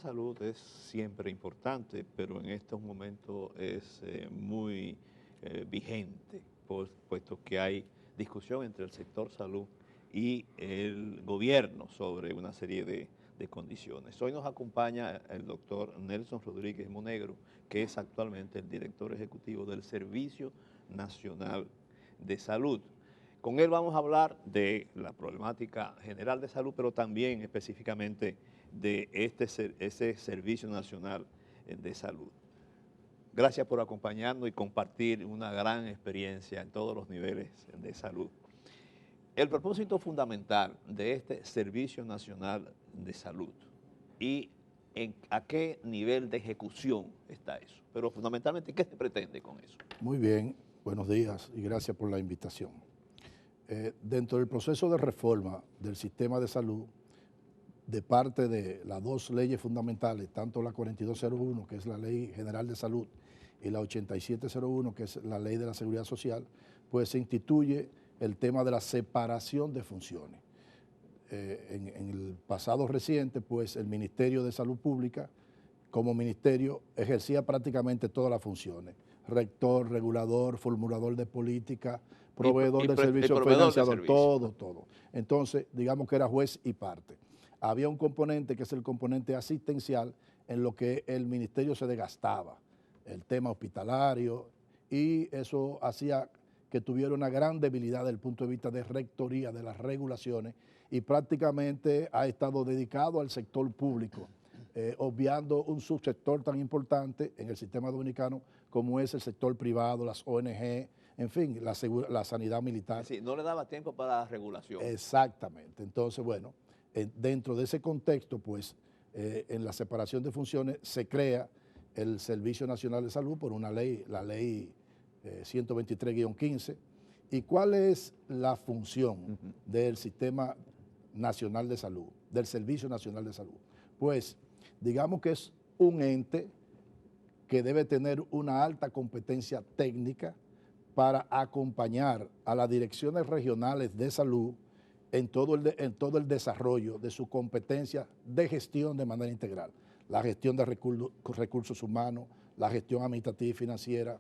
salud es siempre importante, pero en estos momentos es muy vigente, puesto que hay discusión entre el sector salud y el gobierno sobre una serie de condiciones. Hoy nos acompaña el doctor Nelson Rodríguez Monegro, que es actualmente el director ejecutivo del Servicio Nacional de Salud. Con él vamos a hablar de la problemática general de salud, pero también específicamente de ese Servicio Nacional de Salud. Gracias por acompañarnos y compartir una gran experiencia en todos los niveles de salud. El propósito fundamental de este Servicio Nacional de Salud y a qué nivel de ejecución está eso, pero fundamentalmente, ¿qué se pretende con eso? Muy bien, buenos días y gracias por la invitación. Dentro del proceso de reforma del sistema de salud, de parte de las dos leyes fundamentales, tanto la 4201, que es la Ley General de Salud, y la 8701, que es la Ley de la Seguridad Social, pues se instituye el tema de la separación de funciones. En el pasado reciente, pues el Ministerio de Salud Pública, como ministerio, ejercía prácticamente todas las funciones: rector, regulador, formulador de política, proveedor del servicio, financiador, todo. Entonces, digamos que era juez y parte. Había un componente que es el componente asistencial en lo que el ministerio se desgastaba, el tema hospitalario, y eso hacía que tuviera una gran debilidad desde el punto de vista de rectoría de las regulaciones, y prácticamente ha estado dedicado al sector público, obviando un subsector tan importante en el sistema dominicano como es el sector privado, las ONG, en fin, la sanidad militar. Sí, no le daba tiempo para la regulación. Exactamente. Entonces, bueno, dentro de ese contexto, pues, en la separación de funciones se crea el Servicio Nacional de Salud por una ley, la ley 123-15. ¿Y cuál es la función del Sistema Nacional de Salud, del Servicio Nacional de Salud? Pues, digamos que es un ente que debe tener una alta competencia técnica para acompañar a las direcciones regionales de salud en todo el desarrollo de su competencia de gestión de manera integral. La gestión de recursos humanos, la gestión administrativa y financiera,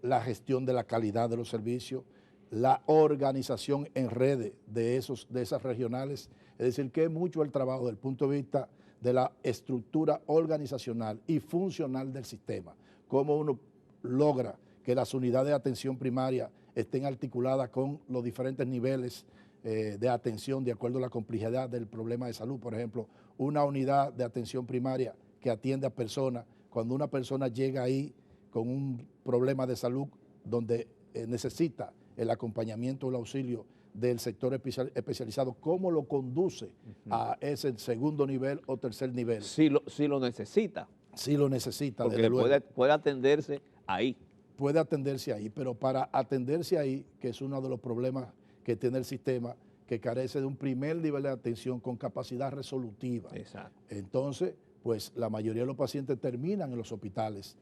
la gestión de la calidad de los servicios, la organización en redes de esas regionales. Es decir, que es mucho el trabajo desde el punto de vista de la estructura organizacional y funcional del sistema. Cómo uno logra que las unidades de atención primaria estén articuladas con los diferentes niveles de atención de acuerdo a la complejidad del problema de salud. Por ejemplo, una unidad de atención primaria que atiende a personas, cuando una persona llega ahí con un problema de salud donde necesita el acompañamiento o el auxilio del sector especializado, ¿cómo lo conduce a ese segundo nivel o tercer nivel? Si lo necesita. Sí lo necesita, porque desde luego. puede atenderse ahí. Puede atenderse ahí, pero para atenderse ahí, que es uno de los problemas que tiene el sistema, que carece de un primer nivel de atención con capacidad resolutiva. Exacto. Entonces, pues la mayoría de los pacientes terminan en los hospitales.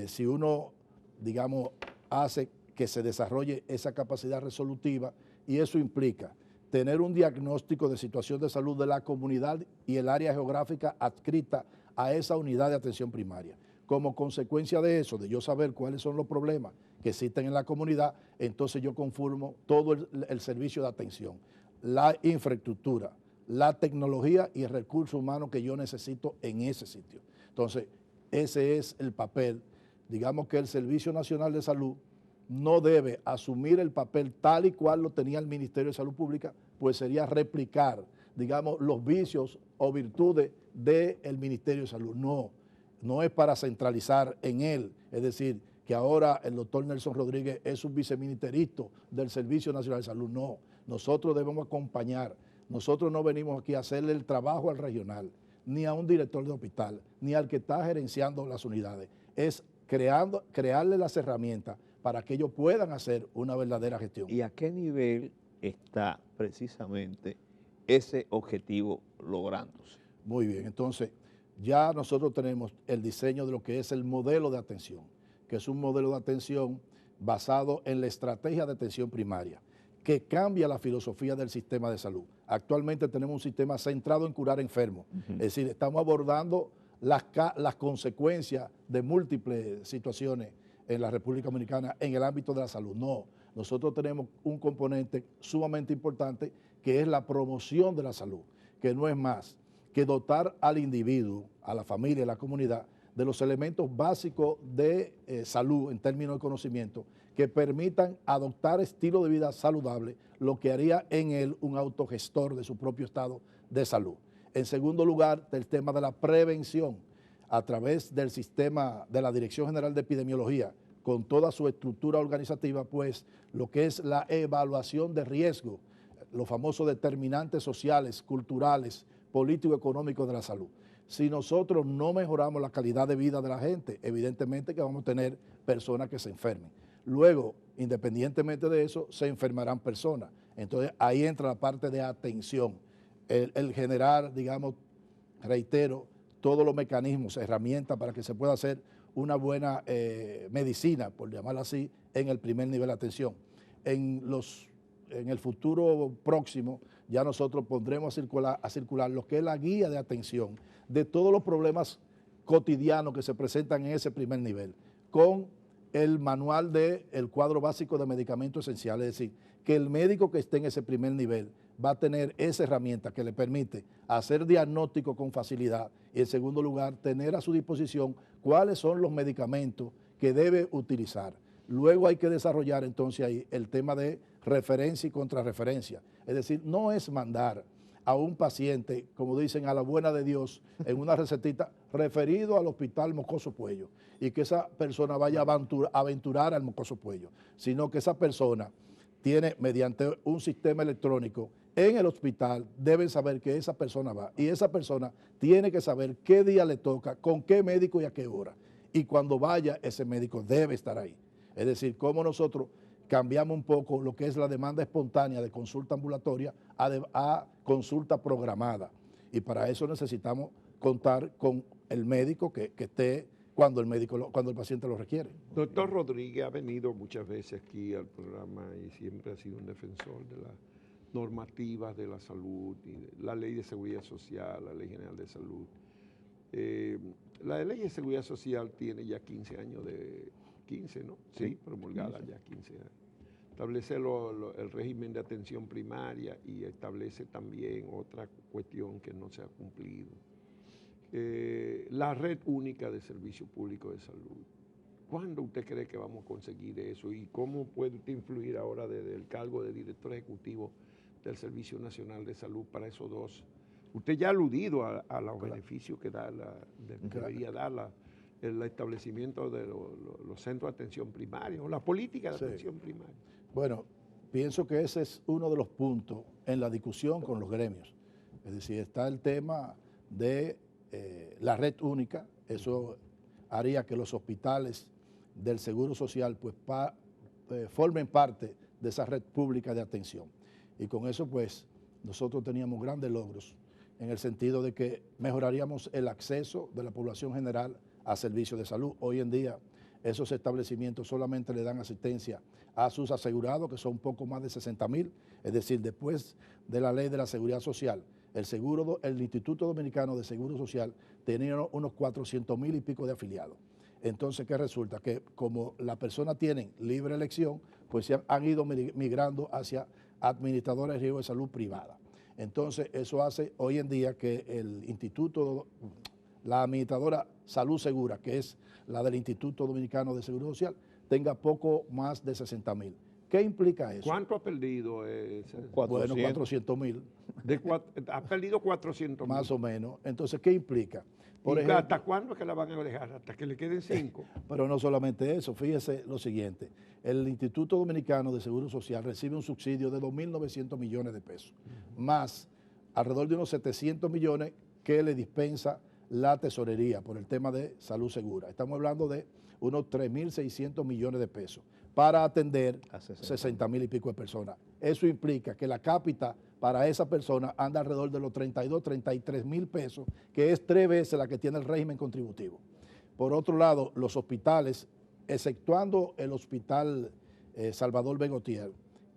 Si uno, digamos, hace que se desarrolle esa capacidad resolutiva, y eso implica tener un diagnóstico de situación de salud de la comunidad y el área geográfica adscrita a esa unidad de atención primaria. Como consecuencia de eso, de yo saber cuáles son los problemas que existen en la comunidad, entonces yo conformo todo el servicio de atención, la infraestructura, la tecnología y el recurso humano que yo necesito en ese sitio. Entonces, ese es el papel. Digamos que el Servicio Nacional de Salud no debe asumir el papel tal y cual lo tenía el Ministerio de Salud Pública, pues sería replicar, digamos, los vicios o virtudes del Ministerio de Salud. No es para centralizar en él, es decir, que ahora el doctor Nelson Rodríguez es un viceministerista del Servicio Nacional de Salud. No, nosotros debemos acompañar. Nosotros no venimos aquí a hacerle el trabajo al regional, ni a un director de hospital, ni al que está gerenciando las unidades. Es crearle las herramientas para que ellos puedan hacer una verdadera gestión. ¿Y a qué nivel está precisamente ese objetivo lográndose? Muy bien, entonces ya nosotros tenemos el diseño de lo que es el modelo de atención, que es un modelo de atención basado en la estrategia de atención primaria, que cambia la filosofía del sistema de salud. Actualmente tenemos un sistema centrado en curar enfermos, es decir, estamos abordando las consecuencias de múltiples situaciones en la República Dominicana en el ámbito de la salud. No, nosotros tenemos un componente sumamente importante que es la promoción de la salud, que no es más que dotar al individuo, a la familia, a la comunidad, de los elementos básicos de salud en términos de conocimiento que permitan adoptar estilo de vida saludable, lo que haría en él un autogestor de su propio estado de salud. En segundo lugar, el tema de la prevención a través del sistema de la Dirección General de Epidemiología, con toda su estructura organizativa, pues lo que es la evaluación de riesgo, los famosos determinantes sociales, culturales, político-económicos de la salud. Si nosotros no mejoramos la calidad de vida de la gente, evidentemente que vamos a tener personas que se enfermen. Luego, independientemente de eso, se enfermarán personas. Entonces, ahí entra la parte de atención, el generar, digamos, reitero, todos los mecanismos, herramientas para que se pueda hacer una buena medicina, por llamarla así, en el primer nivel de atención. En el futuro próximo, ya nosotros pondremos a circular lo que es la guía de atención de todos los problemas cotidianos que se presentan en ese primer nivel, con el manual del cuadro básico de medicamentos esenciales, es decir, que el médico que esté en ese primer nivel va a tener esa herramienta que le permite hacer diagnóstico con facilidad y, en segundo lugar, tener a su disposición cuáles son los medicamentos que debe utilizar. Luego hay que desarrollar entonces ahí el tema de referencia y contrarreferencia. Es decir, no es mandar a un paciente, como dicen, a la buena de Dios, en una recetita, referido al hospital Mocoso Puello, y que esa persona vaya a aventurar al Mocoso Puello, sino que esa persona tiene, mediante un sistema electrónico, en el hospital deben saber que esa persona va, y esa persona tiene que saber qué día le toca, con qué médico y a qué hora. Y cuando vaya, ese médico debe estar ahí. Es decir, cómo nosotros cambiamos un poco lo que es la demanda espontánea de consulta ambulatoria a consulta programada. Y para eso necesitamos contar con el médico que esté cuando el paciente lo requiere. Doctor Rodríguez ha venido muchas veces aquí al programa y siempre ha sido un defensor de las normativas de la salud, y de la Ley de Seguridad Social, la Ley General de Salud. La Ley de Seguridad Social tiene ya 15 años de... 15, ¿no? Sí, promulgada 15. Ya 15 años. Establece el régimen de atención primaria y establece también otra cuestión que no se ha cumplido. La red única de servicio público de salud. ¿Cuándo usted cree que vamos a conseguir eso? ¿Y cómo puede usted influir ahora desde el cargo de director ejecutivo del Servicio Nacional de Salud para esos dos? Usted ya ha aludido a los beneficios que debería dar el establecimiento de los centros de atención primaria o la política de atención primaria. Bueno, pienso que ese es uno de los puntos en la discusión con los gremios. Es decir, está el tema de la red única. Eso haría que los hospitales del Seguro Social pues formen parte de esa red pública de atención. Y con eso pues nosotros teníamos grandes logros en el sentido de que mejoraríamos el acceso de la población general a servicios de salud. Hoy en día esos establecimientos solamente le dan asistencia a sus asegurados, que son un poco más de 60,000, es decir, después de la Ley de la Seguridad Social, el Instituto Dominicano de Seguro Social tenía unos 400,000 y pico de afiliados. Entonces, ¿qué resulta? Que como las personas tienen libre elección, pues se han ido migrando hacia administradores de riesgo de salud privada. Entonces, eso hace hoy en día que el instituto, la administradora Salud Segura, que es la del Instituto Dominicano de Seguro Social, tenga poco más de 60,000. ¿Qué implica eso? ¿Cuánto ha perdido? 400. Bueno, 400,000. Ha perdido 400,000. Más o menos. Entonces, ¿qué implica? Por ejemplo, ¿hasta cuándo es que la van a dejar? ¿Hasta que le queden 5? Pero no solamente eso, fíjese lo siguiente. El Instituto Dominicano de Seguro Social recibe un subsidio de 2.900 millones de pesos, más alrededor de unos 700 millones que le dispensa la tesorería por el tema de salud segura. Estamos hablando de unos 3.600 millones de pesos para atender a 60,000 y pico de personas. Eso implica que la cápita para esa persona anda alrededor de los 32, 33 mil pesos, que es 3 veces la que tiene el régimen contributivo. Por otro lado, los hospitales, exceptuando el hospital Salvador Begotier,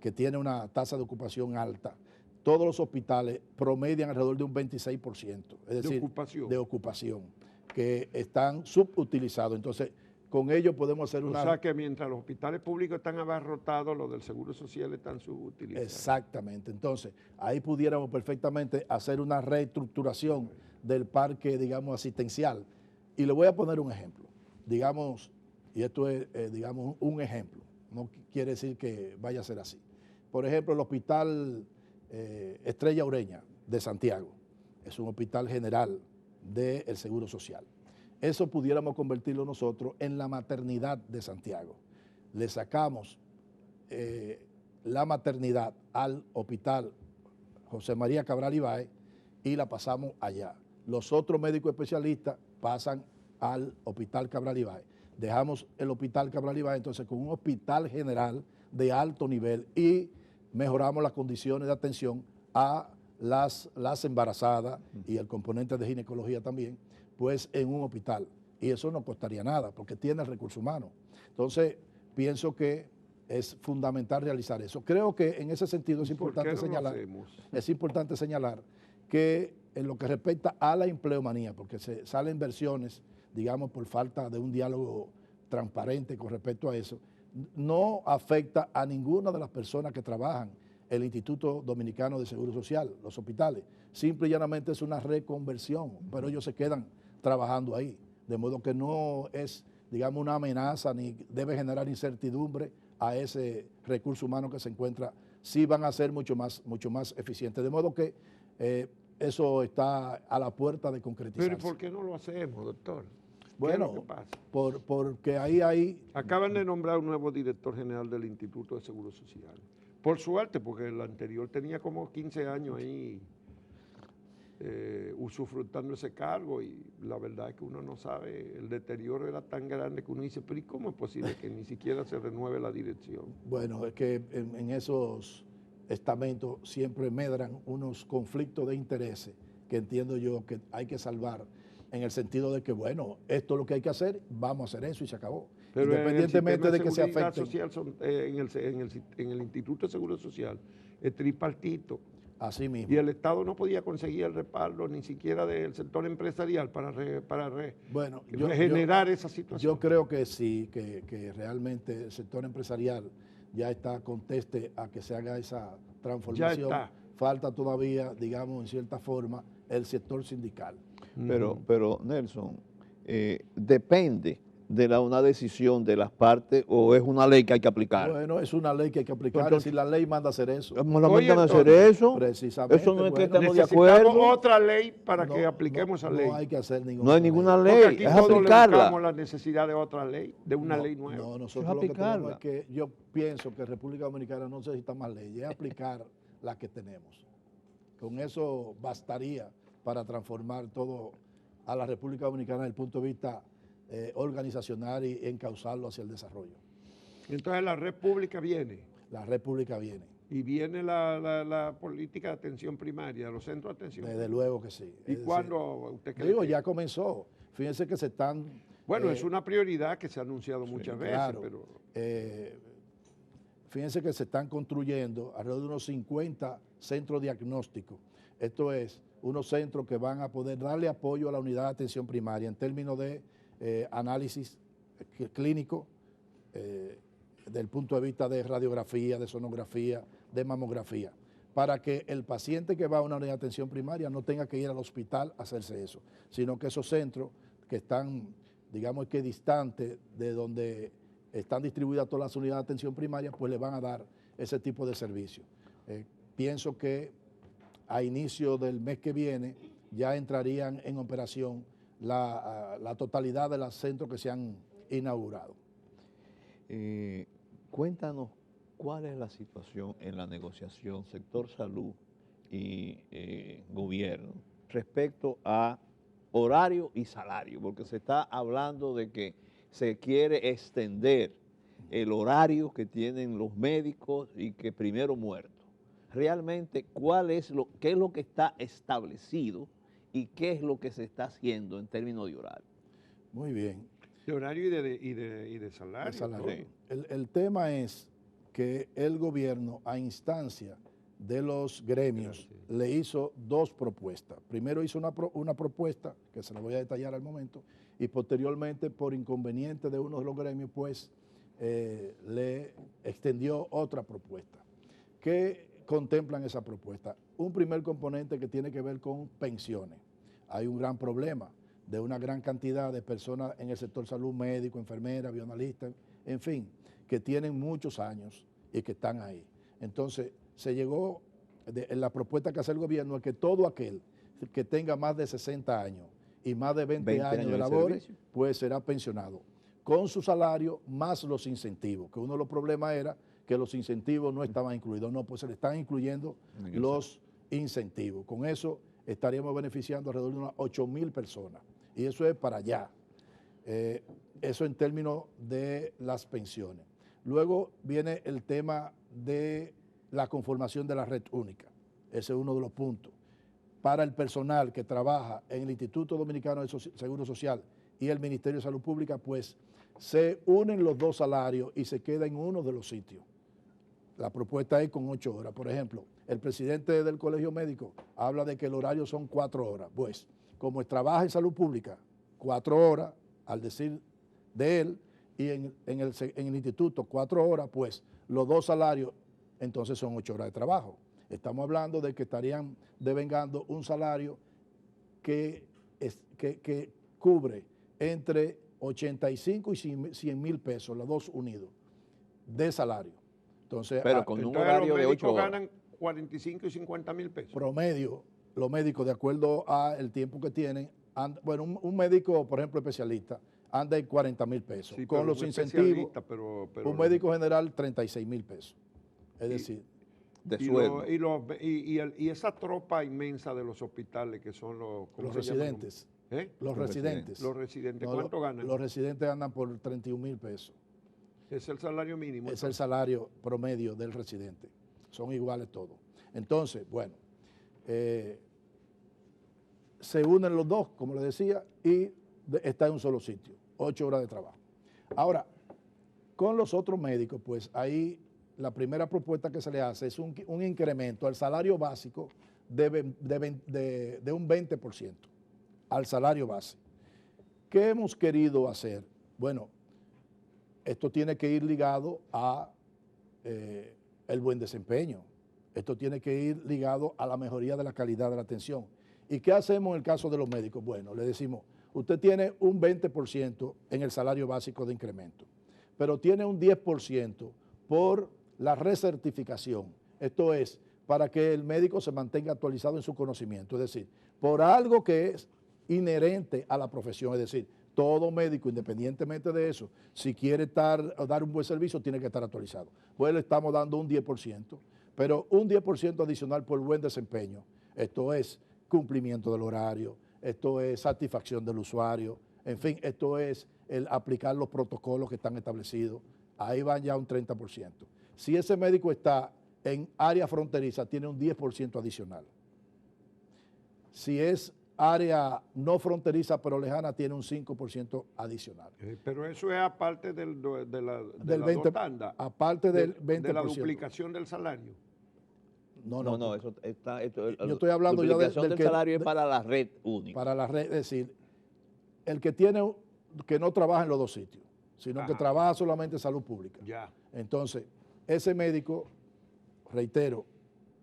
que tiene una tasa de ocupación alta, todos los hospitales promedian alrededor de un 26%, es decir, de ocupación, que están subutilizados. Entonces, con ello podemos hacer una... O sea que mientras los hospitales públicos están abarrotados, los del Seguro Social están subutilizados. Exactamente. Entonces, ahí pudiéramos perfectamente hacer una reestructuración del parque, digamos, asistencial. Y le voy a poner un ejemplo. Digamos, y esto es, digamos, un ejemplo. No quiere decir que vaya a ser así. Por ejemplo, el Hospital Estrella Ureña de Santiago es un hospital general del Seguro Social. Eso pudiéramos convertirlo nosotros en la maternidad de Santiago. Le sacamos la maternidad al Hospital José María Cabral Ibáez y la pasamos allá. Los otros médicos especialistas pasan al Hospital Cabral Ibáez. Dejamos el Hospital Cabral Ibáez entonces con un hospital general de alto nivel y mejoramos las condiciones de atención a las embarazadas y el componente de ginecología también, pues en un hospital. Y eso no costaría nada porque tiene el recurso humano. Entonces, pienso que es fundamental realizar eso. Creo que en ese sentido es importante señalar que en lo que respecta a la empleomanía, porque se salen versiones, digamos, por falta de un diálogo transparente con respecto a eso, no afecta a ninguna de las personas que trabajan en el Instituto Dominicano de Seguro Social, los hospitales. Simple y llanamente es una reconversión, pero ellos se quedan trabajando ahí. De modo que no es, digamos, una amenaza ni debe generar incertidumbre a ese recurso humano que se encuentra. Sí van a ser mucho más eficientes. De modo que eso está a la puerta de concretizarse. Pero ¿por qué no lo hacemos, doctor? Bueno, ¿qué pasa? Porque ahí hay... Acaban de nombrar un nuevo director general del Instituto de Seguro Social. Por suerte, porque el anterior tenía como 15 años ahí usufructando ese cargo y la verdad es que uno no sabe, el deterioro era tan grande que uno dice, pero ¿y cómo es posible que ni siquiera se renueve la dirección? Bueno, es que en esos estamentos siempre medran unos conflictos de intereses que entiendo yo que hay que salvar en el sentido de que, bueno, esto es lo que hay que hacer, vamos a hacer eso y se acabó. Pero independientemente de que se afecten. En el Instituto de Seguro Social es tripartito. Así mismo. Y el Estado no podía conseguir el respaldo ni siquiera del sector empresarial para regenerar esa situación. Yo creo que sí, que realmente el sector empresarial ya está conteste a que se haga esa transformación. Ya está. Falta todavía, digamos, en cierta forma, el sector sindical. Pero Nelson, depende de una decisión de las partes o es una ley que hay que aplicar. Bueno, es una ley que hay que aplicar. Entonces, si la ley manda a hacer eso. ¿Mandan a hacer eso? Precisamente. Eso no es que estemos de necesitamos acuerdo. otra ley para que apliquemos esa ley. No hay que hacer ninguna. No hay ninguna Porque ley, aquí es todos le aplicarla. buscamos la necesidad de otra ley, de una ley nueva. No, nosotros Es lo que tenemos aplicarla. es que yo pienso que República Dominicana no necesita más leyes, es aplicar las que tenemos. Con eso bastaría para transformar todo a la República Dominicana desde el punto de vista organizacional y encauzarlo hacia el desarrollo. Entonces la red pública viene. La red pública viene. Y viene la política de atención primaria, los centros de atención. Desde luego que sí. ¿Y cuándo usted cree? Digo, ya comenzó. Fíjense que se están... Bueno, es una prioridad que se ha anunciado muchas veces, claro, pero... fíjense que se están construyendo alrededor de unos 50 centros diagnósticos. Esto es, unos centros que van a poder darle apoyo a la unidad de atención primaria en términos de análisis clínico, desde el punto de vista de radiografía, de sonografía, de mamografía, para que el paciente que va a una unidad de atención primaria no tenga que ir al hospital a hacerse eso, sino que esos centros que están, digamos que distantes de donde están distribuidas todas las unidades de atención primaria, pues le van a dar ese tipo de servicio. Pienso que a inicio del mes que viene ya entrarían en operación la totalidad de los centros que se han inaugurado. Cuéntanos cuál es la situación en la negociación sector salud y gobierno respecto a horario y salario, porque se está hablando de que se quiere extender el horario que tienen los médicos y que primero muerto. Realmente, ¿qué es lo que está establecido y qué es lo que se está haciendo en términos de horario? Muy bien. De horario y de salario. Sí. El tema es que el gobierno, a instancia de los gremios, le hizo dos propuestas. Primero hizo una propuesta, que se la voy a detallar al momento, y posteriormente, por inconveniente de uno de los gremios, pues le extendió otra propuesta. ¿Qué contemplan esa propuesta? Un primer componente que tiene que ver con pensiones. Hay un gran problema de una gran cantidad de personas en el sector salud, médico, enfermera, bioanalistas, en fin, que tienen muchos años y que están ahí. Entonces, se llegó, en la propuesta que hace el gobierno, es que todo aquel que tenga más de 60 años y más de 20 años de labores, pues será pensionado, con su salario más los incentivos, que uno de los problemas era que los incentivos no estaban incluidos. No, pues se le están incluyendo los incentivos. Con eso estaríamos beneficiando alrededor de unas 8,000 personas. Y eso es para allá. Eso en términos de las pensiones. Luego viene el tema de la conformación de la red única. Ese es uno de los puntos. Para el personal que trabaja en el Instituto Dominicano de Seguro Social y el Ministerio de Salud Pública, pues se unen los dos salarios y se queda en uno de los sitios. La propuesta es con 8 horas. Por ejemplo, el presidente del Colegio Médico habla de que el horario son 4 horas. Pues, como trabaja en salud pública, 4 horas, al decir de él, y en el instituto 4 horas, pues los dos salarios entonces son 8 horas de trabajo. Estamos hablando de que estarían devengando un salario que cubre entre 85 y 100,000 pesos, los dos unidos, de salario. Entonces, pero con un horario de 8 horas. Ganan 45 y 50,000 pesos. Promedio, los médicos, de acuerdo al tiempo que tienen, bueno, un médico, por ejemplo, especialista, anda en 40,000 pesos. Sí, con los incentivos, pero un médico general, 36,000 pesos. Es decir, de sueldo. Y esa tropa inmensa de los hospitales que son los residentes. Los residentes. Los residentes, ¿cuánto ganan? Los residentes andan por 31,000 pesos. Es el salario mínimo. Es el salario promedio del residente. Son iguales todos. Entonces, bueno, se unen los dos, como les decía, y está en un solo sitio, 8 horas de trabajo. Ahora, con los otros médicos, pues ahí la primera propuesta que se le hace es un incremento al salario básico de un 20%, al salario base. ¿Qué hemos querido hacer? Bueno, esto tiene que ir ligado a el buen desempeño. Esto tiene que ir ligado a la mejoría de la calidad de la atención. ¿Y qué hacemos en el caso de los médicos? Bueno, le decimos, usted tiene un 20% en el salario básico de incremento, pero tiene un 10% por la recertificación. Esto es, para que el médico se mantenga actualizado en su conocimiento, es decir, por algo que es inherente a la profesión, es decir, todo médico, independientemente de eso, si quiere dar un buen servicio, tiene que estar actualizado. Pues le estamos dando un 10%, pero un 10% adicional por buen desempeño. Esto es cumplimiento del horario, esto es satisfacción del usuario, en fin, esto es el aplicar los protocolos que están establecidos. Ahí van ya un 30%. Si ese médico está en área fronteriza, tiene un 10% adicional. Si es área no fronteriza pero lejana, tiene un 5% adicional. Pero eso es aparte de la 20, tanda, aparte del 20%. De la duplicación del salario. No, eso está... yo estoy hablando ya del salario es para la red única. Para la red, es decir, el que que no trabaja en los dos sitios, sino que trabaja solamente en salud pública. Ya. Entonces, ese médico, reitero,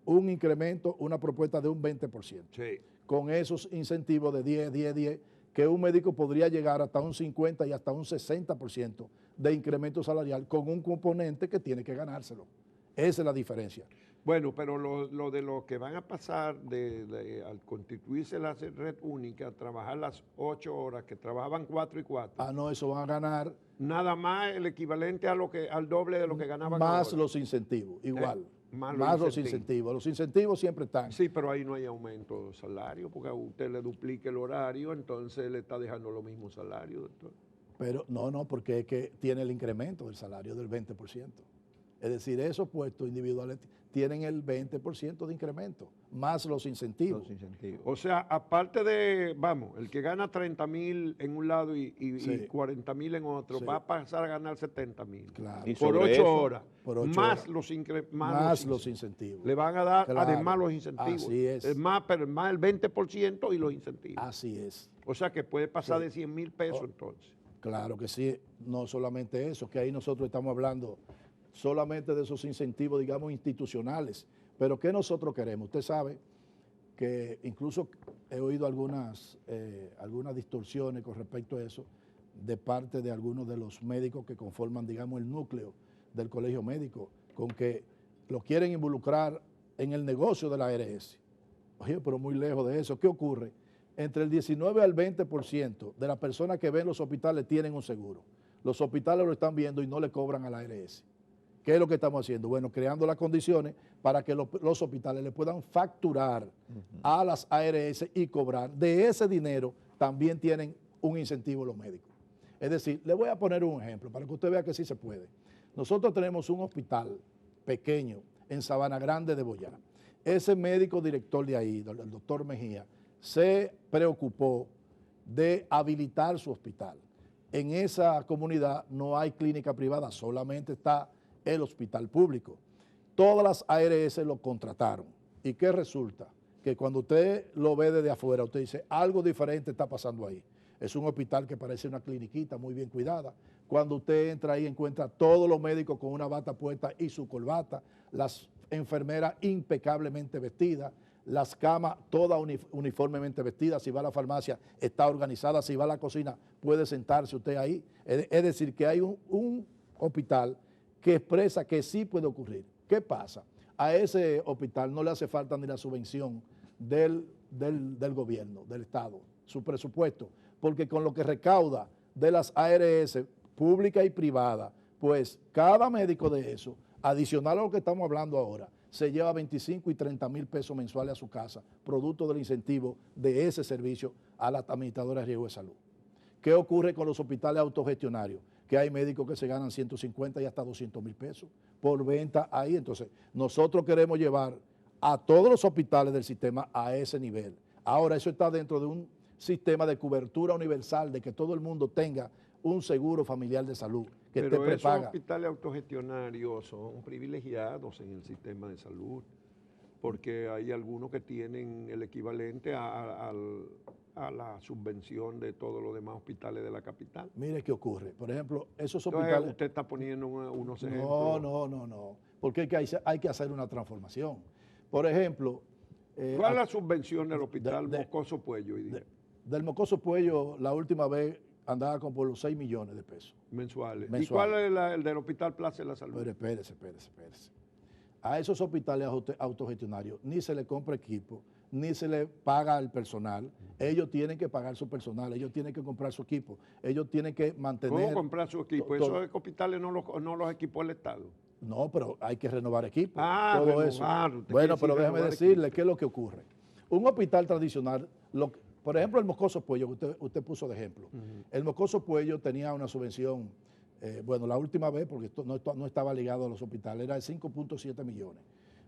un incremento, una propuesta de un 20%. Sí. Con esos incentivos de 10, que un médico podría llegar hasta un 50 y hasta un 60% de incremento salarial con un componente que tiene que ganárselo. Esa es la diferencia. Bueno, pero lo de lo que van a pasar al constituirse la red única, trabajar las 8 horas, que trabajaban 4 y 4. Ah, no, eso van a ganar. Nada más el equivalente al doble de lo que ganaban más ahora. Los incentivos, igual. Más los incentivos. Los incentivos siempre están. Sí, pero ahí no hay aumento de salario, porque a usted le duplique el horario, entonces le está dejando lo mismo salario, doctor. Pero no, porque es que tiene el incremento del salario del 20%. Es decir, esos puestos individuales tienen el 20% de incremento, más los incentivos. Los incentivos. O sea, aparte de, vamos, el que gana 30,000 en un lado y Sí. 40,000 en otro, Sí. va a pasar a ganar 70,000. Claro. Y Por sobre 8 eso, horas. por 8 más horas. más Los incentivos. Le van a dar Claro. además los incentivos. Así es. Pero más el 20% y los incentivos. Así es. O sea que puede pasar Sí. de 100,000 pesos Oh. entonces. Claro que sí, no solamente eso, que ahí nosotros estamos hablando solamente de esos incentivos, digamos, institucionales. Pero ¿qué nosotros queremos? Usted sabe que incluso he oído algunas distorsiones con respecto a eso de parte de algunos de los médicos que conforman, digamos, el núcleo del colegio médico, con que lo quieren involucrar en el negocio de la ARS. Oye, pero muy lejos de eso. ¿Qué ocurre? Entre el 19 al 20% de las personas que ven los hospitales tienen un seguro. Los hospitales lo están viendo y no le cobran a la ARS. ¿Qué es lo que estamos haciendo? Bueno, creando las condiciones para que los hospitales le puedan facturar a las ARS y cobrar. De ese dinero también tienen un incentivo los médicos. Es decir, le voy a poner un ejemplo para que usted vea que sí se puede. Nosotros tenemos un hospital pequeño en Sabana Grande de Boyá. Ese médico director de ahí, el doctor Mejía, se preocupó de habilitar su hospital. En esa comunidad no hay clínica privada, solamente está el hospital público. Todas las ARS lo contrataron. ¿Y qué resulta? Que cuando usted lo ve desde afuera, usted dice, algo diferente está pasando ahí. Es un hospital que parece una cliniquita muy bien cuidada. Cuando usted entra ahí, encuentra todos los médicos con una bata puesta y su corbata, las enfermeras impecablemente vestidas, las camas todas uniformemente vestidas. Si va a la farmacia, está organizada. Si va a la cocina, puede sentarse usted ahí. Es decir, que hay un hospital que expresa que sí puede ocurrir. ¿Qué pasa? A ese hospital no le hace falta ni la subvención del gobierno, del Estado, su presupuesto, porque con lo que recauda de las ARS pública y privada, pues cada médico de eso, adicional a lo que estamos hablando ahora, se lleva 25 y 30 mil pesos mensuales a su casa, producto del incentivo de ese servicio a las administradoras de riesgo de salud. ¿Qué ocurre con los hospitales autogestionarios? Que hay médicos que se ganan 150 y hasta 200 mil pesos por venta ahí. Entonces, nosotros queremos llevar a todos los hospitales del sistema a ese nivel. Ahora, eso está dentro de un sistema de cobertura universal, de que todo el mundo tenga un seguro familiar de salud, que esté Pero esos prepaga. hospitales autogestionarios son privilegiados en el sistema de salud, porque hay algunos que tienen el equivalente a la subvención de todos los demás hospitales de la capital. Mire qué ocurre. Por ejemplo, esos Entonces, hospitales... usted está poniendo unos ejemplos. No. Porque hay que hacer una transformación. Por ejemplo... ¿Cuál es la subvención del hospital de- Moscoso Puello hoy día? Del Mocoso Puello, la última vez andaba como por los 6 millones de pesos. Mensuales. ¿Y Mensuales. cuál es el del Hospital Plaza de la Salud? Pero espérese. A esos hospitales autogestionarios ni se le compra equipo, ni se le paga al personal. Ellos tienen que pagar su personal, ellos tienen que comprar su equipo, ellos tienen que mantener... ¿Cómo comprar su equipo? todo. Esos hospitales no los equipó el Estado. No, pero hay que renovar equipo. Ah, todo renovar, eso. usted Bueno, quiere pero decir déjeme renovar decirle equipo. qué es lo que ocurre. Un hospital tradicional, por ejemplo, el Moscoso Puello, que usted puso de ejemplo. El Moscoso Puello tenía una subvención, bueno, la última vez, porque esto no estaba ligado a los hospitales, era de 5.7 millones.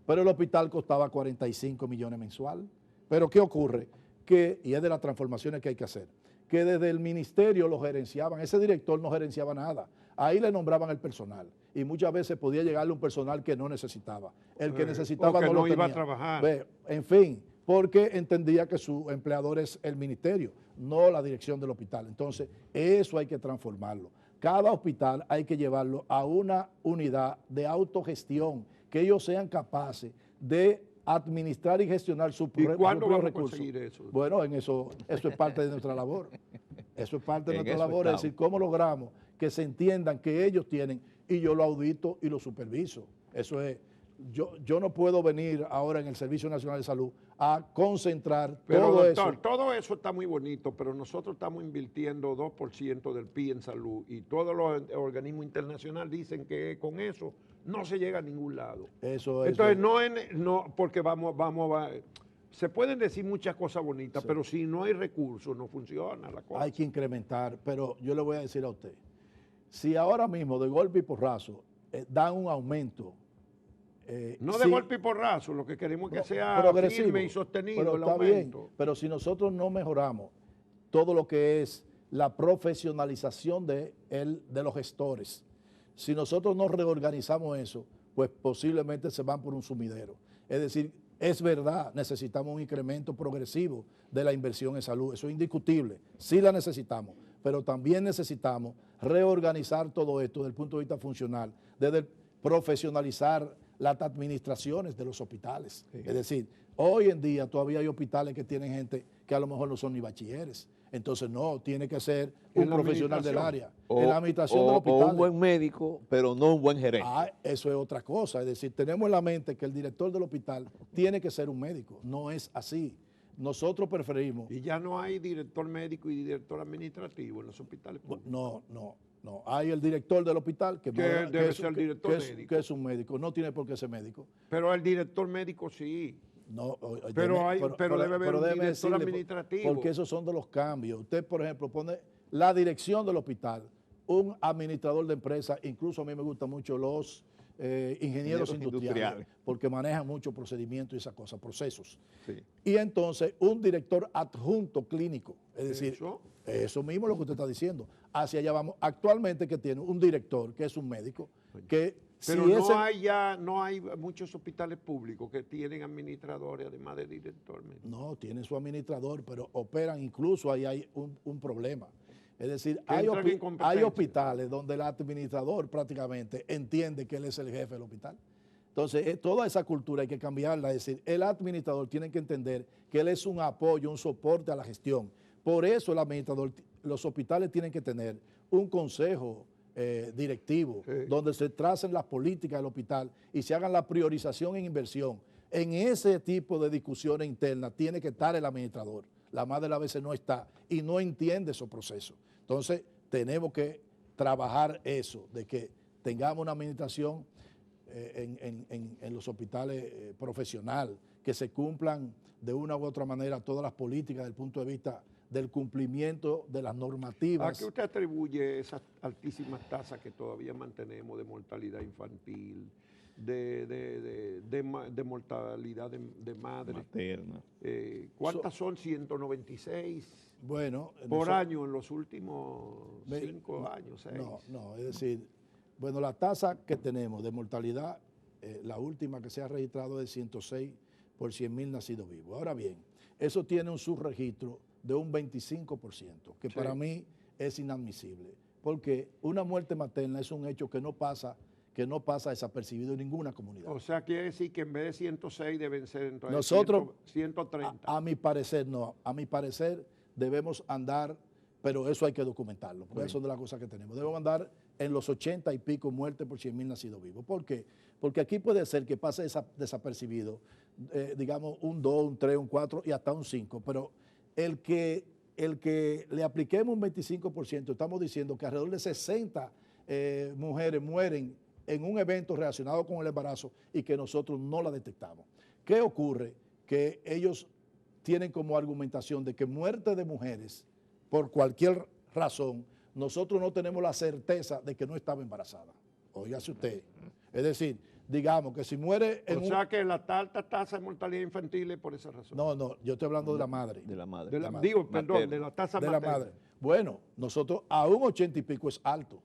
Pero el hospital costaba 45 millones mensual. Pero ¿qué ocurre? Y es de las transformaciones que hay que hacer, que desde el ministerio lo gerenciaban, ese director no gerenciaba nada, ahí le nombraban el personal y muchas veces podía llegarle un personal que no necesitaba, el que necesitaba porque no lo no iba tenía. a trabajar. En fin, porque entendía que su empleador es el ministerio, no la dirección del hospital. Entonces, eso hay que transformarlo. Cada hospital hay que llevarlo a una unidad de autogestión, que ellos sean capaces de administrar y gestionar sus propios cuándo vamos a recursos. conseguir eso? Bueno, eso es parte de nuestra labor. Eso es parte de En nuestra eso labor, es estamos. decir, cómo logramos que se entiendan que ellos tienen, y yo lo audito y lo superviso. Eso es, yo no puedo venir ahora en el Servicio Nacional de Salud a concentrar Pero todo doctor, eso. todo eso está muy bonito, pero nosotros estamos invirtiendo 2% del PIB en salud y todos los organismos internacionales dicen que con eso no se llega a ningún lado. Entonces, porque se pueden decir muchas cosas bonitas, Sí. pero si no hay recursos, no funciona la cosa. Hay que incrementar, pero yo le voy a decir a usted, si ahora mismo de golpe y porrazo dan un aumento. No de sí, golpe y porrazo, lo que queremos es que sea progresivo, firme y sostenido pero el está aumento. bien, pero si nosotros no mejoramos todo lo que es la profesionalización de los gestores, si nosotros no reorganizamos eso, pues posiblemente se van por un sumidero. Es decir, es verdad, necesitamos un incremento progresivo de la inversión en salud, eso es indiscutible, sí la necesitamos, pero también necesitamos reorganizar todo esto desde el punto de vista funcional, desde profesionalizar las administraciones de los hospitales. Sí. Es decir, hoy en día todavía hay hospitales que tienen gente que a lo mejor no son ni bachilleres. Entonces, no, tiene que ser un profesional del área. En la administración del hospital. O un buen médico, pero no un buen gerente. Eso es otra cosa. Es decir, tenemos en la mente que el director del hospital tiene que ser un médico. No es así. Nosotros preferimos... Y ya no hay director médico y director administrativo en los hospitales públicos. No. Hay el director del hospital que debe ser el director médico. Que es un médico. No tiene por qué ser médico. Pero el director médico sí. No, pero debe haber un director administrativo. Porque esos son de los cambios. Usted, por ejemplo, pone la dirección del hospital, un administrador de empresa, incluso a mí me gustan mucho los ingenieros industriales, porque manejan mucho procedimientos y esas cosas, procesos. Sí. Y entonces un director adjunto clínico, es decir, eso mismo es lo que usted está diciendo. Hacia allá vamos. Actualmente que tiene un director que es un médico, que... Pero no hay muchos hospitales públicos que tienen administradores además de director médico. No, tienen su administrador, pero operan, incluso ahí hay un problema. Es decir, hay hospitales donde el administrador prácticamente entiende que él es el jefe del hospital. Entonces, toda esa cultura hay que cambiarla. Es decir, el administrador tiene que entender que él es un apoyo, un soporte a la gestión. Por eso el administrador, los hospitales tienen que tener un consejo directivo, sí, donde se tracen las políticas del hospital y se hagan la priorización en inversión. En ese tipo de discusiones internas tiene que estar el administrador. La madre a veces no está y no entiende esos procesos. Entonces, tenemos que trabajar eso, de que tengamos una administración en los hospitales profesional, que se cumplan de una u otra manera todas las políticas desde el punto de vista del cumplimiento de las normativas. ¿A qué usted atribuye esas altísimas tasas que todavía mantenemos de mortalidad infantil, de mortalidad de madre? Materna. ¿Cuántas son? 196 por año en los últimos 5 años, 6. No, es decir, bueno, la tasa que tenemos de mortalidad, la última que se ha registrado es de 106 por 100.000 nacidos vivos. Ahora bien, eso tiene un subregistro de un 25%, que sí, para mí es inadmisible, porque una muerte materna es un hecho que no pasa desapercibido en ninguna comunidad. O sea, quiere decir que en vez de 106 deben ser entonces nosotros, 130. A mi parecer no, a mi parecer debemos andar, pero eso hay que documentarlo, porque sí, eso es de las cosas que tenemos. Debemos andar en los 80 y pico muertes por 100.000 nacidos vivos. ¿Por qué? Porque aquí puede ser que pase desapercibido, digamos, un 2, un 3, un 4 y hasta un 5, pero el que le apliquemos un 25%, estamos diciendo que alrededor de 60 mujeres mueren en un evento relacionado con el embarazo y que nosotros no la detectamos. ¿Qué ocurre? Que ellos tienen como argumentación de que muerte de mujeres, por cualquier razón, nosotros no tenemos la certeza de que no estaba embarazada. Óigase usted. Es decir, digamos que si muere... O sea que la alta tasa de mortalidad infantil es por esa razón. No, yo estoy hablando de la madre. De la madre. De la tasa de materna. La madre. Bueno, nosotros a un 80 y pico es alto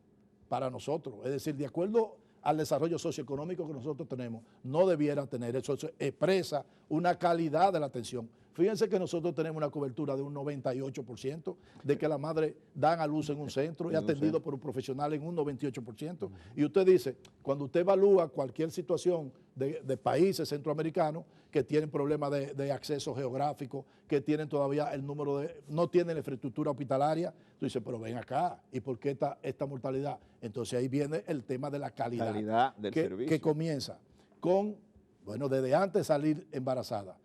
para nosotros. Es decir, de acuerdo al desarrollo socioeconómico que nosotros tenemos, no debiera tener. Eso expresa una calidad de la atención. Fíjense que nosotros tenemos una cobertura de un 98%, de que la madre dan a luz en un centro y atendido por un profesional en un 98%. Y usted dice, cuando usted evalúa cualquier situación de países centroamericanos que tienen problemas de acceso geográfico, que tienen todavía el número no tienen la infraestructura hospitalaria, tú dices, pero ven acá, ¿y por qué esta mortalidad? Entonces ahí viene el tema de la calidad del servicio. Que comienza con, bueno, desde antes de salir embarazada.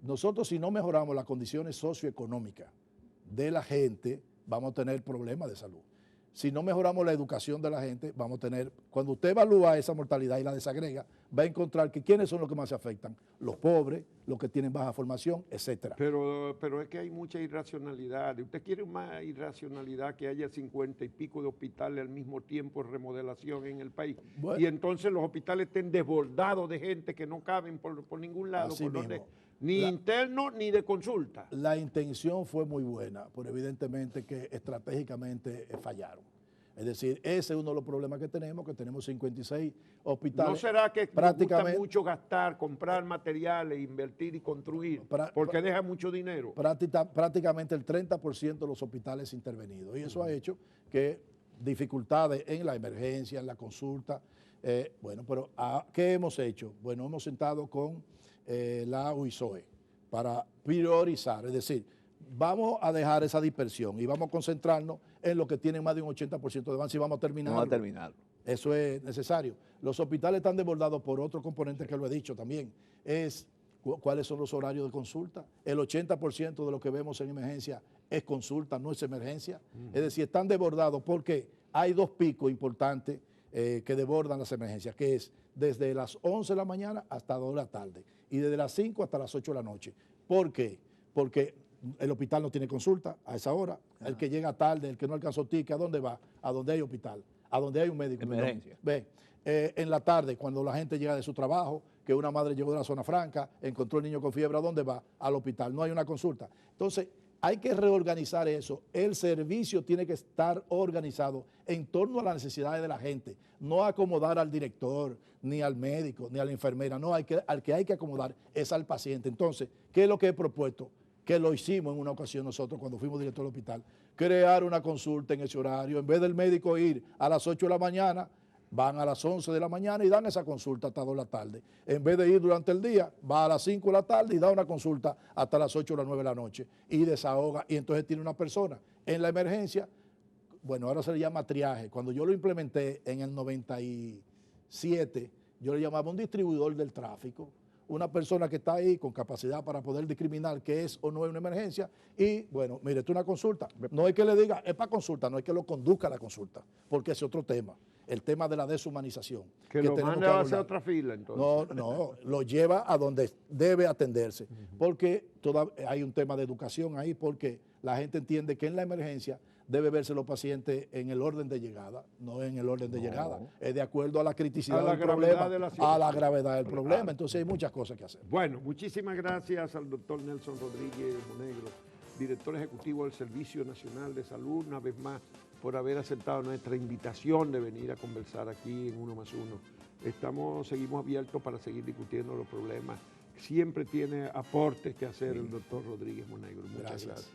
Nosotros, si no mejoramos las condiciones socioeconómicas de la gente, vamos a tener problemas de salud. Si no mejoramos la educación de la gente, vamos a tener, cuando usted evalúa esa mortalidad y la desagrega, va a encontrar que quiénes son los que más se afectan, los pobres, los que tienen baja formación, etcétera. Pero es que hay mucha irracionalidad. ¿Usted quiere más irracionalidad que haya 50 y pico de hospitales al mismo tiempo en remodelación en el país? Bueno, y entonces los hospitales estén desbordados de gente que no caben por ningún lado, así mismo. ni interno ni de consulta. La intención fue muy buena, pero evidentemente que estratégicamente fallaron. Es decir, ese es uno de los problemas que tenemos 56 hospitales. ¿No será que nos gusta mucho gastar, comprar materiales, invertir y construir, porque deja mucho dinero? Prácticamente el 30% de los hospitales intervenidos. Y eso ha hecho que dificultades en la emergencia, en la consulta. Bueno, pero ¿qué hemos hecho? Bueno, hemos sentado con la UISOE para priorizar, es decir, vamos a dejar esa dispersión y vamos a concentrarnos en lo que tienen más de un 80% de avance y vamos a terminarlo. Vamos a terminarlo. Eso es necesario. Los hospitales están desbordados por otro componente que lo he dicho también, es cuáles son los horarios de consulta. El 80% de lo que vemos en emergencia es consulta, no es emergencia. Es decir, están desbordados porque hay dos picos importantes que desbordan las emergencias, que es desde las 11 de la mañana hasta 2 de la tarde y desde las 5 hasta las 8 de la noche. ¿Por qué? Porque el hospital no tiene consulta a esa hora. El que llega tarde, el que no alcanzó ticket, ¿a dónde va? A donde hay hospital, a donde hay un médico. Emergencia. Ve, en la tarde, cuando la gente llega de su trabajo, que una madre llegó de la zona franca, encontró el niño con fiebre, ¿a dónde va? Al hospital, no hay una consulta. Entonces, hay que reorganizar eso. El servicio tiene que estar organizado en torno a las necesidades de la gente, no acomodar al director, ni al médico, ni a la enfermera, no, al que hay que acomodar es al paciente. Entonces, ¿qué es lo que he propuesto? Que lo hicimos en una ocasión nosotros cuando fuimos director del hospital, crear una consulta en ese horario. En vez del médico ir a las 8 de la mañana, van a las 11 de la mañana y dan esa consulta hasta 2 de la tarde. En vez de ir durante el día, va a las 5 de la tarde y da una consulta hasta las 8 o las 9 de la noche y desahoga. Y entonces tiene una persona en la emergencia, bueno, ahora se le llama triaje. Cuando yo lo implementé en el 97, yo le llamaba un distribuidor del tráfico, una persona que está ahí con capacidad para poder discriminar qué es o no es una emergencia y, bueno, mire, esto es una consulta. No es que le diga, es para consulta, no es que lo conduzca a la consulta, porque es otro tema, el tema de la deshumanización. Que lo mande a hacer otra fila, entonces. No, lo lleva a donde debe atenderse, porque hay un tema de educación ahí, porque la gente entiende que en la emergencia debe verse los pacientes en el orden de llegada, no en el orden de llegada, es de acuerdo a la criticidad del problema, a la gravedad del problema. Entonces hay muchas cosas que hacer. Bueno, muchísimas gracias al doctor Nelson Rodríguez Monegro, director ejecutivo del Servicio Nacional de Salud, una vez más por haber aceptado nuestra invitación de venir a conversar aquí en 1+1. Seguimos abiertos para seguir discutiendo los problemas. Siempre tiene aportes que hacer el doctor Rodríguez Monegro. Muchas gracias.